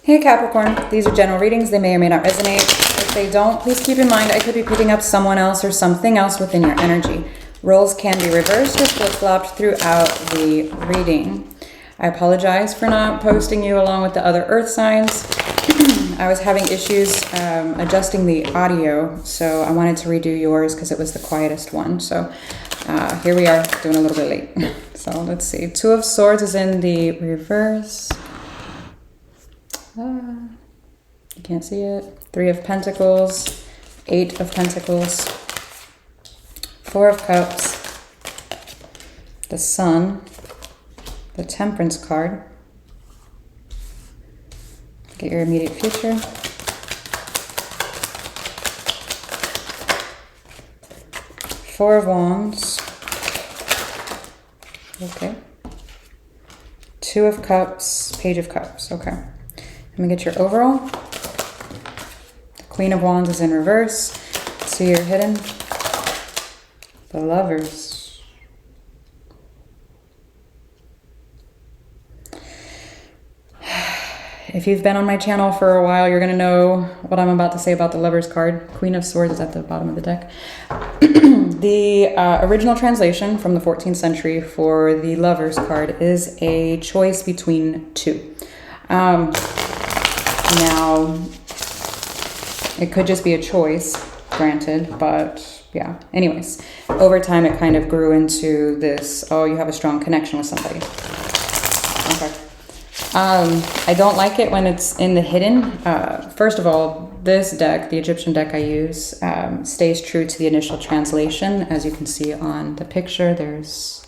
Hey Capricorn, these are general readings. They may or may not resonate. If they don't, please keep in mind I could be picking up someone else or something else within your energy. Roles can be reversed or flip-flopped throughout the reading. I apologize for not posting you along with the other earth signs. I was having issues adjusting the audio, so I wanted to redo yours because it was the quietest one. So here we are, doing a little bit late. So let's see. Two of Swords is in the reverse. You can't see it. Three of Pentacles, Eight of Pentacles, Four of Cups, the Sun, the Temperance card. Get your immediate future. Four of Wands. Okay. Two of Cups, Page of Cups. Okay. Let me get your overall. The Queen of Wands is in reverse. See your hidden. The Lovers. If you've been on my channel for a while, you're going to know what I'm about to say about the Lovers card. Queen of Swords is at the bottom of the deck. The original translation from the 14th century for the Lovers card is a choice between two. Now, it could just be a choice, granted, but yeah. Anyways, over time it kind of grew into this, oh, you have a strong connection with somebody. Okay. I don't like it when it's in the hidden. First of all, this deck, the Egyptian deck I use, stays true to the initial translation. As you can see on the picture, there's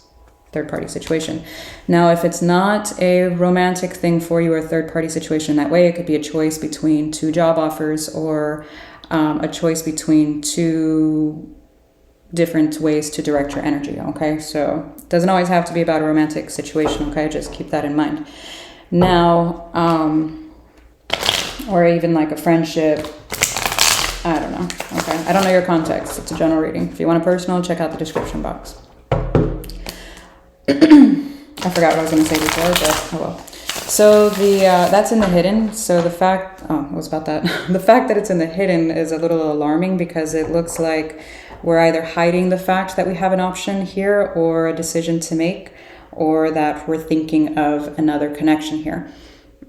third-party situation. Now, if it's not a romantic thing for you or a third-party situation that way, it could be a choice between two job offers or a choice between two different ways to direct your energy, okay? So it doesn't always have to be about a romantic situation, okay? Just keep that in mind. Now, or even like a friendship, I don't know, okay? I don't know your context. It's a general reading. If you want a personal, check out the description box. I forgot what I was going to say before, but oh well. So the that's in the hidden. So the fact, oh, it was about that. The fact that it's in the hidden is a little alarming because it looks like we're either hiding the fact that we have an option here or a decision to make, or that we're thinking of another connection here.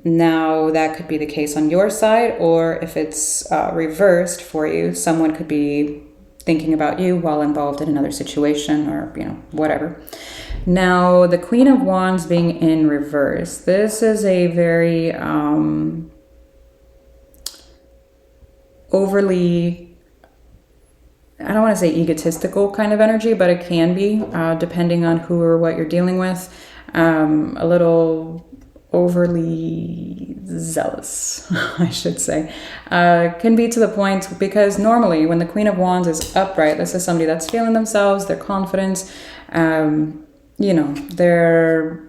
Now, that could be the case on your side, or if it's reversed for you, someone could be thinking about you while involved in another situation or, you know, whatever. Now, the Queen of Wands being in reverse, this is a very overly, I don't want to say egotistical kind of energy, but it can be, depending on who or what you're dealing with, a little overly zealous, I should say. Can be to the point, because normally when the Queen of Wands is upright, this is somebody that's feeling themselves, their confidence, you know, they're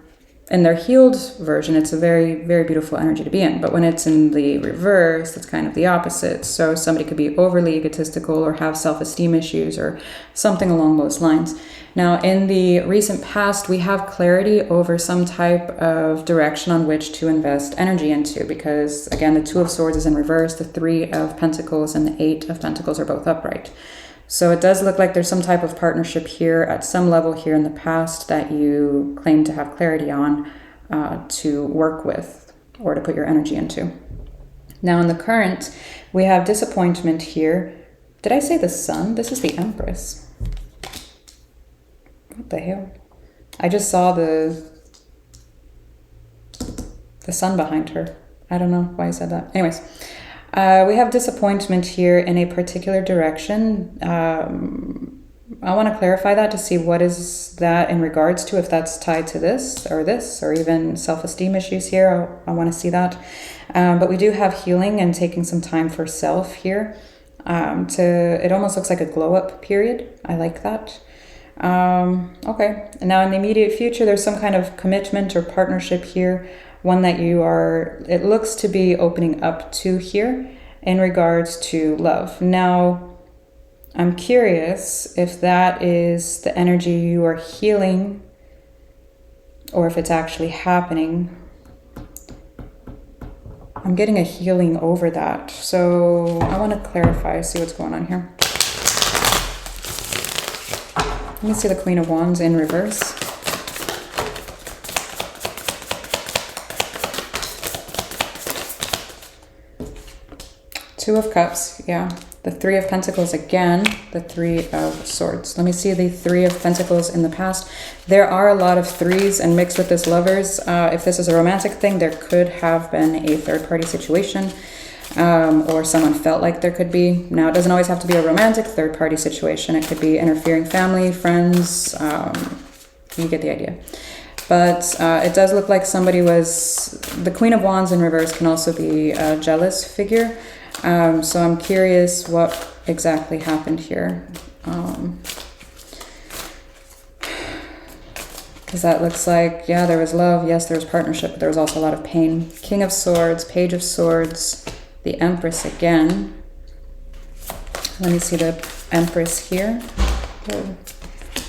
in their healed version, it's a very, very beautiful energy to be in. But when it's in the reverse, it's kind of the opposite. So somebody could be overly egotistical or have self-esteem issues or something along those lines. Now, in the recent past, we have clarity over some type of direction on which to invest energy into, because again, the Two of Swords is in reverse, the Three of Pentacles and the Eight of Pentacles are both upright. So it does look like there's some type of partnership here at some level here in the past that you claim to have clarity on to work with or to put your energy into. Now in the current, we have disappointment here. Did I say the Sun? This is the Empress. What the hell? I just saw the Sun behind her. I don't know why I said that. Anyways. We have disappointment here in a particular direction. I want to clarify that to see what is that in regards to, if that's tied to this, or even self-esteem issues here. I want to see that. But we do have healing and taking some time for self here. It almost looks like a glow-up period. I like that. Okay. And now in the immediate future, there's some kind of commitment or partnership here. One that you are, it looks to be opening up to here in regards to love. Now, I'm curious if that is the energy you are healing or if it's actually happening. I'm getting a healing over that. So I want to clarify, see what's going on here. Let me see the Queen of Wands in reverse. Two of Cups, yeah. The Three of Pentacles again, the Three of Swords. Let me see the Three of Pentacles in the past. There are a lot of threes, and mixed with this Lovers. If this is a romantic thing, there could have been a third-party situation, or someone felt like there could be. Now, it doesn't always have to be a romantic third-party situation. It could be interfering family, friends. You get the idea. But it does look like somebody was... The Queen of Wands in reverse can also be a jealous figure. So I'm curious what exactly happened here. Because that looks like, yeah, there was love. Yes, there was partnership, but there was also a lot of pain. King of Swords, Page of Swords, the Empress again. Let me see the Empress here. Oh.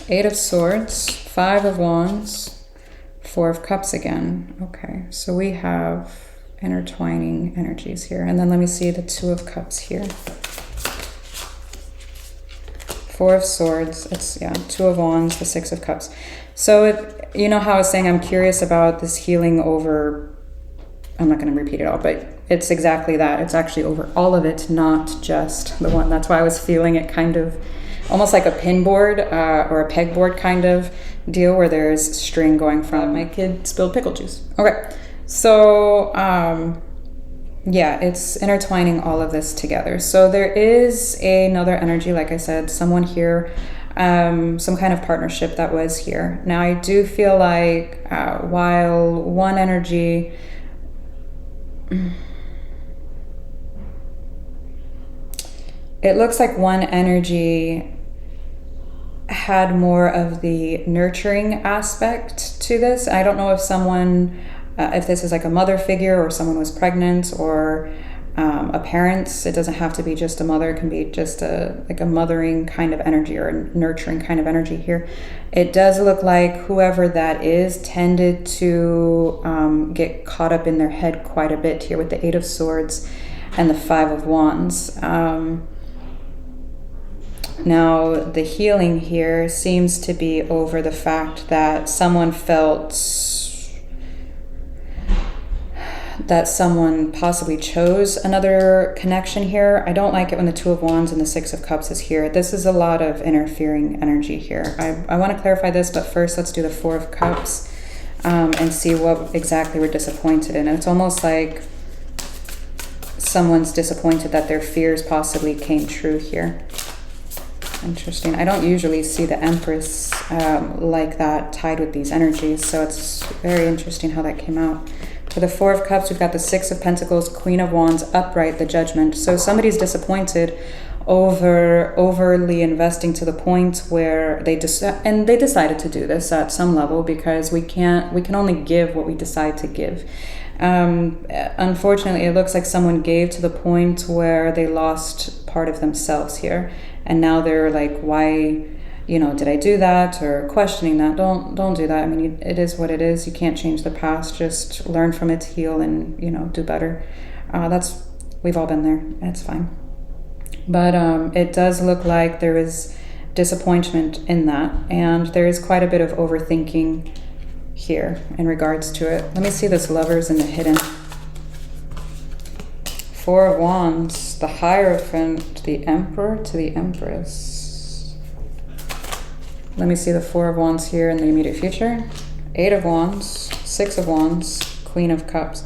Eight of Swords, Five of Wands, Four of Cups again. Okay, so we have intertwining energies here. And then let me see the Two of Cups here. Four of Swords, it's, yeah, Two of Wands, the Six of Cups. So, you know how I was saying I'm curious about this healing over, I'm not going to repeat it all, but it's exactly that. It's actually over all of it, not just the one. That's why I was feeling it kind of almost like a pin board or a pegboard kind of deal where there's string going from. My kid spilled pickle juice. Okay. So, yeah, it's intertwining all of this together. So there is another energy, like I said, someone here, some kind of partnership that was here. Now, I do feel like while one energy... It looks like one energy had more of the nurturing aspect to this. I don't know if someone... if this is like a mother figure or someone was pregnant or a parent. It doesn't have to be just a mother. It can be just like a mothering kind of energy or a nurturing kind of energy here. It does look like whoever that is tended to get caught up in their head quite a bit here with the Eight of Swords and the Five of Wands. Now, the healing here seems to be over the fact that someone felt that someone possibly chose another connection here. I don't like it when the Two of Wands and the Six of Cups is here. This is a lot of interfering energy here. I want to clarify this, but first let's do the Four of Cups and see what exactly we're disappointed in. And it's almost like someone's disappointed that their fears possibly came true here. Interesting. I don't usually see the Empress like that tied with these energies, so it's very interesting how that came out. For the Four of Cups, we've got the Six of Pentacles, Queen of Wands, upright, the Judgment. So somebody's disappointed over overly investing to the point where they decided to do this at some level, because we can only give what we decide to give. Unfortunately, it looks like someone gave to the point where they lost part of themselves here, and now they're like, why, you know, did I do that, or questioning that. Don't do that. I mean, it is what it is. You can't change the past. Just learn from it, heal, and, you know, do better. We've all been there. It's fine. But it does look like there is disappointment in that, and there is quite a bit of overthinking here in regards to it. Let me see this Lovers in the hidden. Four of Wands, the Hierophant, the Emperor to the Empress. Let me see the Four of Wands here in the immediate future. Eight of Wands, Six of Wands, Queen of Cups.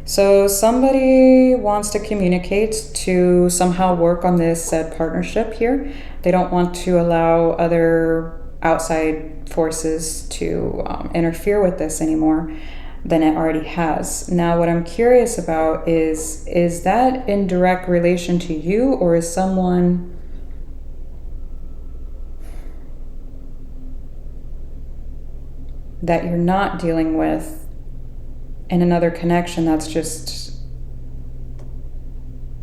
So somebody wants to communicate to somehow work on this said partnership here. They don't want to allow other outside forces to interfere with this anymore than it already has. Now, what I'm curious about is that in direct relation to you, or is someone that you're not dealing with in another connection that's just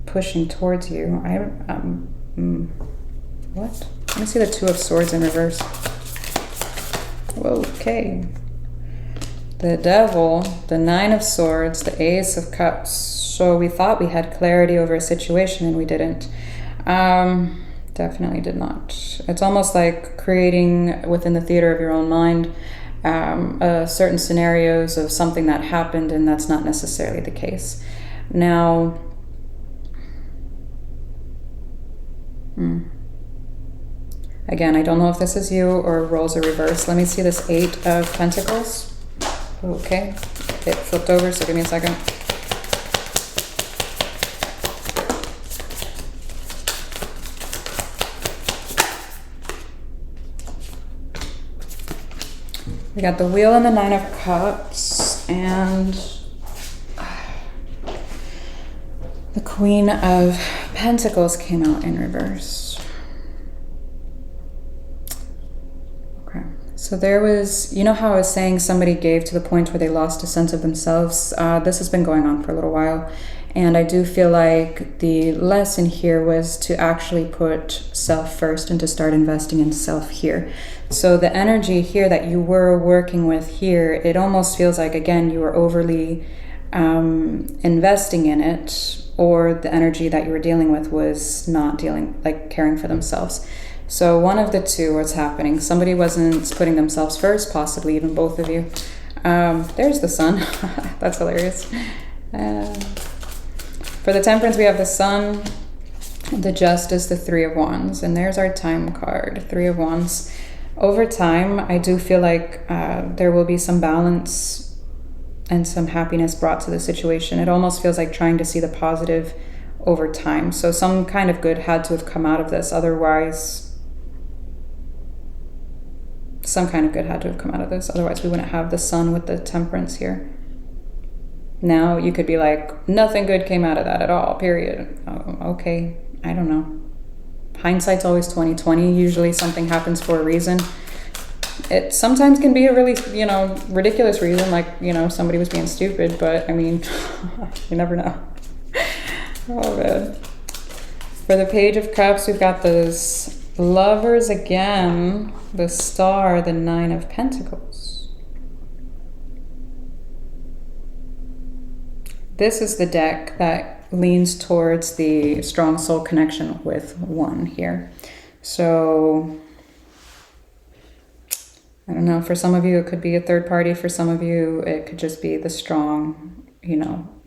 pushing towards you? What? Let me see the Two of Swords in reverse. Okay. The Devil, the Nine of Swords, the Ace of Cups. So we thought we had clarity over a situation and we didn't. Definitely did not. It's almost like creating within the theater of your own mind certain scenarios of something that happened, and that's not necessarily the case. Now, again, I don't know if this is you or roles are reversed. Let me see this 8 of Pentacles. Okay, it flipped over, so give me a second. We got the Wheel and the 9 of Cups, and the Queen of Pentacles came out in reverse. Okay, so there was, you know how I was saying somebody gave to the point where they lost a sense of themselves? This has been going on for a little while, and I do feel like the lesson here was to actually put self first and to start investing in self here. So the energy here that you were working with here, it almost feels like, again, you were overly investing in it, or the energy that you were dealing with was not caring for themselves. So one of the two was happening. Somebody wasn't putting themselves first, possibly even both of you. There's the Sun. That's hilarious. For the Temperance, we have the Sun, the Justice, the 3 of Wands, and there's our time card, 3 of Wands. Over time, I do feel like there will be some balance and some happiness brought to the situation. It almost feels like trying to see the positive over time. So some kind of good had to have come out of this. Otherwise, some kind of good had to have come out of this. Otherwise, we wouldn't have the Sun with the Temperance here. Now, you could be like, nothing good came out of that at all, period. Oh, okay, I don't know. Hindsight's always 20/20. Usually something happens for a reason. It sometimes can be a really, ridiculous reason, like, somebody was being stupid, but I mean, you never know. Oh, man. For the Page of Cups, we've got those Lovers again, the Star, the 9 of Pentacles. This is the deck that leans towards the strong soul connection with 1 here. So I don't know, for some of you it could be a third party, for some of you it could just be the strong,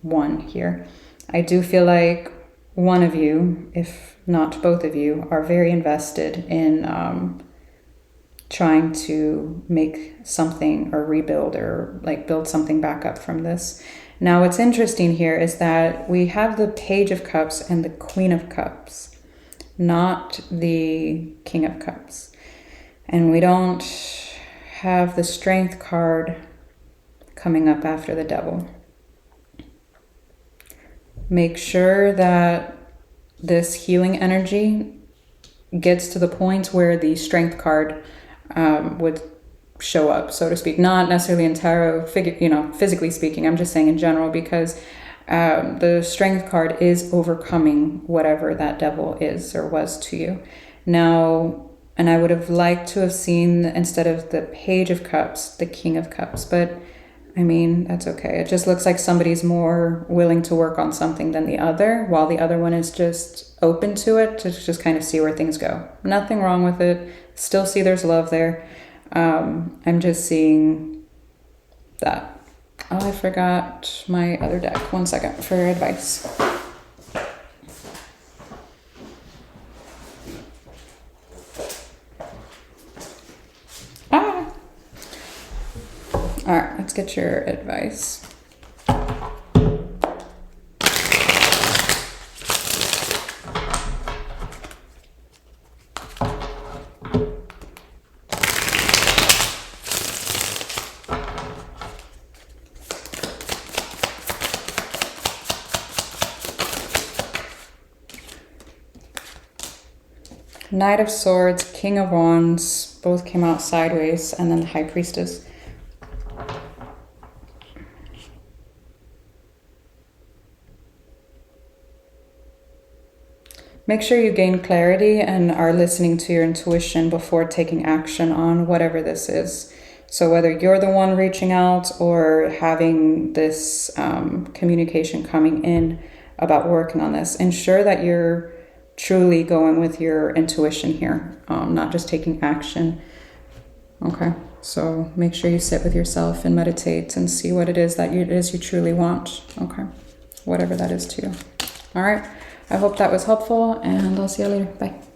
1 here. I do feel like one of you, if not both of you, are very invested in trying to make something or rebuild or build something back up from this. Now, what's interesting here is that we have the Page of Cups and the Queen of Cups, not the King of Cups. And we don't have the Strength card coming up after the Devil. Make sure that this healing energy gets to the point where the Strength card would show up, so to speak. Not necessarily in tarot, physically speaking. I'm just saying in general, because the Strength card is overcoming whatever that devil is or was to you. Now, and I would have liked to have seen, instead of the Page of Cups, the King of Cups, but I mean, that's okay. It just looks like somebody's more willing to work on something than the other, while the other one is just open to it, to just kind of see where things go. Nothing wrong with it. Still see there's love there. I'm just seeing that. Oh, I forgot my other deck. 1 second for advice. All right, let's get your advice. Knight of Swords, King of Wands, both came out sideways, and then the High Priestess. Make sure you gain clarity and are listening to your intuition before taking action on whatever this is. So whether you're the one reaching out or having this communication coming in about working on this, ensure that you're truly going with your intuition here, not just taking action. Okay, so make sure you sit with yourself and meditate and see what it is that you truly want. Okay, whatever that is to you. All right, I hope that was helpful, and I'll see you later. Bye.